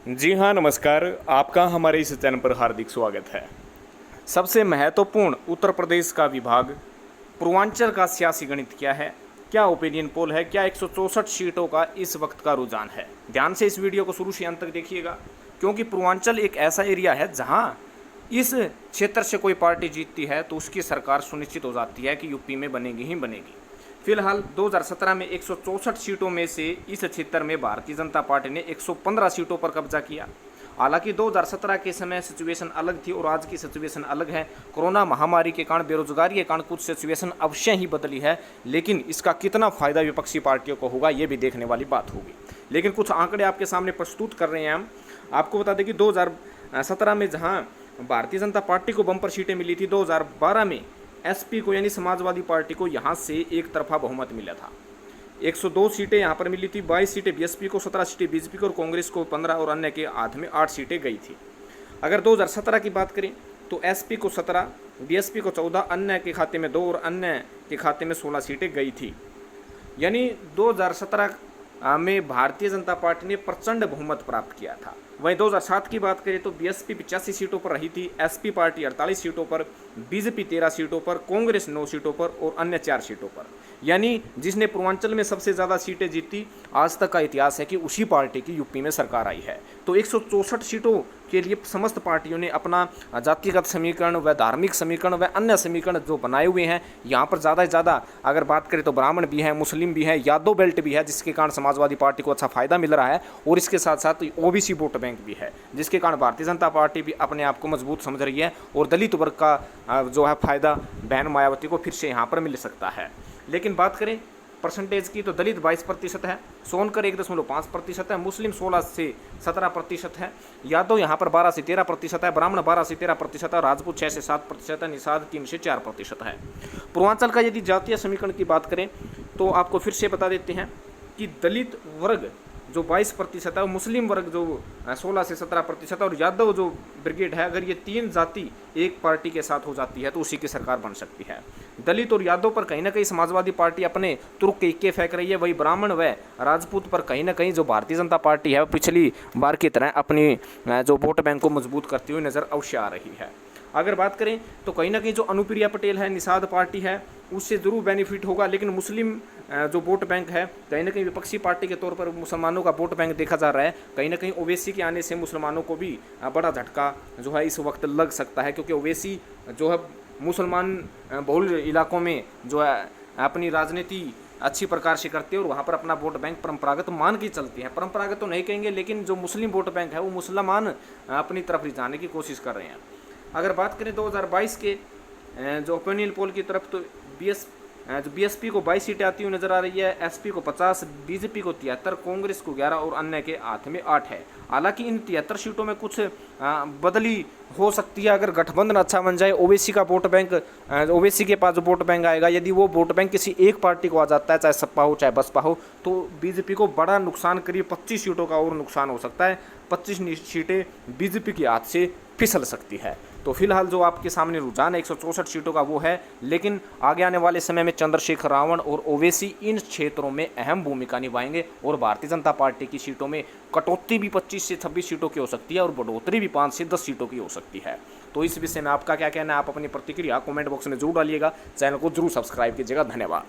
जी हाँ, नमस्कार। आपका हमारे इस चैनल पर हार्दिक स्वागत है। सबसे महत्वपूर्ण उत्तर प्रदेश का विभाग पूर्वांचल का सियासी गणित क्या है, क्या ओपिनियन पोल है, क्या 164 सीटों का इस वक्त का रुझान है। ध्यान से इस वीडियो को शुरू से अंत तक देखिएगा, क्योंकि पूर्वांचल एक ऐसा एरिया है जहाँ इस क्षेत्र से कोई पार्टी जीतती है तो उसकी सरकार सुनिश्चित हो जाती है कि यूपी में बनेगी ही बनेगी। फिलहाल 2017 में 164 सीटों में से इस क्षेत्र में भारतीय जनता पार्टी ने 115 सीटों पर कब्जा किया। हालांकि 2017 के समय सिचुएशन अलग थी और आज की सिचुएशन अलग है। कोरोना महामारी के कारण, बेरोजगारी के कारण कुछ सिचुएशन अवश्य ही बदली है, लेकिन इसका कितना फायदा विपक्षी पार्टियों को होगा ये भी देखने वाली बात होगी। लेकिन कुछ आंकड़े आपके सामने प्रस्तुत कर रहे हैं हम। आपको बता दें कि 2017 में जहां भारतीय जनता पार्टी को बम्पर सीटें मिली थी, 2012 में एसपी को यानी समाजवादी पार्टी को यहाँ से एक तरफा बहुमत मिला था। 102 सीटें यहाँ पर मिली थी, 22 सीटें बीएसपी को, 17 सीटें बीजेपी को और कांग्रेस को 15 और अन्य के हाथ में 8 सीटें गई थी। अगर 2017 की बात करें तो एसपी को 17, बीएसपी को 14, अन्य के खाते में 2 और अन्य के खाते में 16 सीटें गई थी। यानी 2017 में भारतीय जनता पार्टी ने प्रचंड बहुमत प्राप्त किया था। वहीं 2007 की बात करें तो बीएसपी 85 सीटों पर रही थी, एसपी पार्टी 48 सीटों पर, बीजेपी 13 सीटों पर, कांग्रेस 9 सीटों पर और अन्य 4 सीटों पर। यानी जिसने पूर्वांचल में सबसे ज़्यादा सीटें जीती, आज तक का इतिहास है कि उसी पार्टी की यूपी में सरकार आई है। तो 164 सीटों के लिए समस्त पार्टियों ने अपना जातिगत समीकरण व धार्मिक समीकरण व अन्य समीकरण जो बनाए हुए हैं। यहाँ पर ज़्यादा से ज़्यादा अगर बात करें तो ब्राह्मण भी है, मुस्लिम भी है, यादव बेल्ट भी है, जिसके कारण समाजवादी पार्टी को अच्छा फायदा मिल रहा है, और इसके साथ साथ ओबीसी वोट बैंक भी है, जिसके कारण भारतीय जनता पार्टी भी अपने आप को मजबूत समझ रही है और दलित वर्ग का जो है फायदा बहन मायावती को फिर से यहाँ पर मिल सकता है। लेकिन बात करें परसेंटेज की तो दलित 22% है, सोनकर 1.5% है, मुस्लिम 16 से 17% है, यादव यहाँ पर 12 से 13% है, ब्राह्मण 12 से 13% है, राजपूत 6 से 7% है, निषाद 3 से 4% है। पूर्वांचल का यदि जातीय समीकरण की बात करें तो आपको फिर से बता देते हैं कि दलित वर्ग जो 22% है, मुस्लिम वर्ग जो 16 से 17% और यादव जो ब्रिगेड है, अगर ये 3 जाति एक पार्टी के साथ हो जाती है तो उसी की सरकार बन सकती है। दलित और यादव पर कहीं ना कहीं समाजवादी पार्टी अपने तुर्क के इक्के फेंक रही है। वही ब्राह्मण व राजपूत पर कहीं ना कहीं जो भारतीय जनता पार्टी है पिछली बार की तरह अपनी जो वोट बैंक को मजबूत करती हुई नज़र अवश्य आ रही है। अगर बात करें तो कहीं ना कहीं जो अनुप्रिया पटेल है, निषाद पार्टी है, उससे ज़रूर बेनिफिट होगा। लेकिन मुस्लिम जो वोट बैंक है कहीं ना कहीं विपक्षी पार्टी के तौर पर मुसलमानों का वोट बैंक देखा जा रहा है। कहीं ना कहीं ओवैसी के आने से मुसलमानों को भी बड़ा झटका जो है इस वक्त लग सकता है, क्योंकि ओवैसी जो है मुसलमान बहुल इलाकों में जो है अपनी राजनीति अच्छी प्रकार से करते हैं और वहाँ पर अपना वोट बैंक परंपरागत मान के चलती है। परंपरागत तो नहीं कहेंगे, लेकिन जो मुस्लिम वोट बैंक है वो मुसलमान अपनी तरफ रिझाने की कोशिश कर रहे हैं। अगर बात करें 2022 के जो ओपिनियन पोल की तरफ तो बीएसपी को 22 सीटें आती हुई नजर आ रही है, एसपी को 50, बीजेपी को 73, कांग्रेस को 11 और अन्य के हाथ में 8 है। हालांकि इन 73 सीटों में कुछ बदली हो सकती है अगर गठबंधन अच्छा बन जाए। ओवैसी का वोट बैंक, ओवैसी के पास जो वोट बैंक आएगा, यदि वो वोट बैंक किसी एक पार्टी को आ जाता है, चाहे सपा हो चाहे बसपा हो, तो बीजेपी को बड़ा नुकसान, करीब 25 सीटों का और नुकसान हो सकता है। 25 सीटें बीजेपी के हाथ से फिसल सकती है। तो फिलहाल जो आपके सामने रुझान है 164 सीटों का वो है, लेकिन आगे आने वाले समय में चंद्रशेखर रावण और ओवैसी इन क्षेत्रों में अहम भूमिका निभाएंगे और भारतीय जनता पार्टी की सीटों में कटौती भी 25 से 26 सीटों की हो सकती है और बढ़ोतरी भी 5 से 10 सीटों की हो सकती है। तो इस विषय में आपका क्या कहना है, आप अपनी प्रतिक्रिया कमेंट बॉक्स में जरूर डालिएगा। चैनल को जरूर सब्सक्राइब कीजिएगा। धन्यवाद।